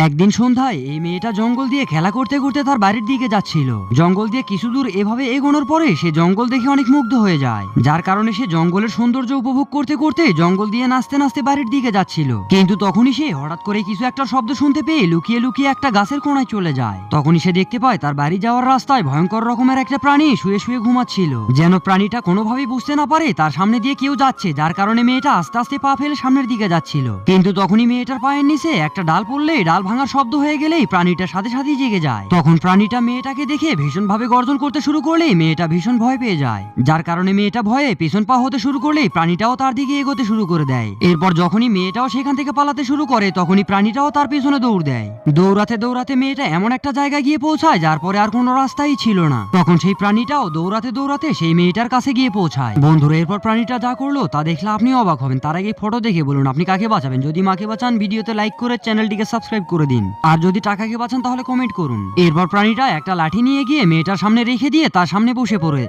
একদিন সন্ধ্যায় এই মেয়েটা জঙ্গল দিয়ে খেলা করতে করতে তার বাড়ির দিকে যাচ্ছিল। জঙ্গল দিয়ে কিছু দূর এভাবে এগোনোর পরে সে জঙ্গল দেখে অনেক মুগ্ধ হয়ে যায়, যার কারণে সে জঙ্গলের সৌন্দর্য উপভোগ করতে করতে জঙ্গল দিয়ে নাচতে নাচতে বাড়ির দিকে যাচ্ছিল। কিন্তু তখনই সে হঠাৎ করে কিছু একটা শব্দ শুনতে পেয়ে লুকিয়ে লুকিয়ে একটা গাছের কোণায় চলে যায়। তখনই সে দেখতে পায় তার বাড়ি যাওয়ার রাস্তায় ভয়ঙ্কর রকমের একটা প্রাণী শুয়ে শুয়ে ঘুমাচ্ছিল। যেন প্রাণীটা কোনোভাবেই বুঝতে না পারে তার সামনে দিয়ে কেউ যাচ্ছে, যার কারণে মেয়েটা আস্তে আস্তে পা ফেলে সামনের দিকে যাচ্ছিল। কিন্তু তখনই মেয়েটার পায়ের নিচে একটা ডাল পড়লে ডাল ভাঙার শব্দ হয়ে গেলেই প্রাণীটার সাথে সাথেই জেগে যায়। তখন প্রাণীটা মেয়েটাকে দেখে ভীষণ ভাবে গর্জন করতে শুরু করলেই মেয়েটা ভীষণ ভয় পেয়ে যায়, যার কারণে মেয়েটা ভয়ে পেছন পা হতে শুরু করলেই প্রাণীটাও তার দিকে এগোতে শুরু করে দেয়। এরপর যখনই মেয়েটাও সেখান থেকে পালাতে শুরু করে তখনই প্রাণীটাও তার পেছনে দৌড় দেয়। দৌড়াতে দৌড়াতে মেয়েটা এমন একটা জায়গায় গিয়ে পৌঁছায় যার পরে আর কোনো রাস্তাই ছিল না। তখন সেই প্রাণীটাও দৌড়াতে দৌড়াতে সেই মেয়েটার কাছে গিয়ে পৌঁছায়। বন্ধুরা, এরপর প্রাণীটা যা করলো তা দেখলে আপনি অবাক হবেন। তার আগে ফটো দেখে বলুন আপনি কাকে বাঁচাবেন। যদি মাকে বাঁচান ভিডিওতে লাইক করে চ্যানেলটিকে সাবস্ক্রাইব করে দিন, আর যদি টাকাকে বাঁচান তাহলে কমেন্ট করুন। এরপর প্রাণীটা একটা লাঠি নিয়ে গিয়ে মেয়েটার সামনে রেখে দিয়ে তার সামনে বসে পড়ে।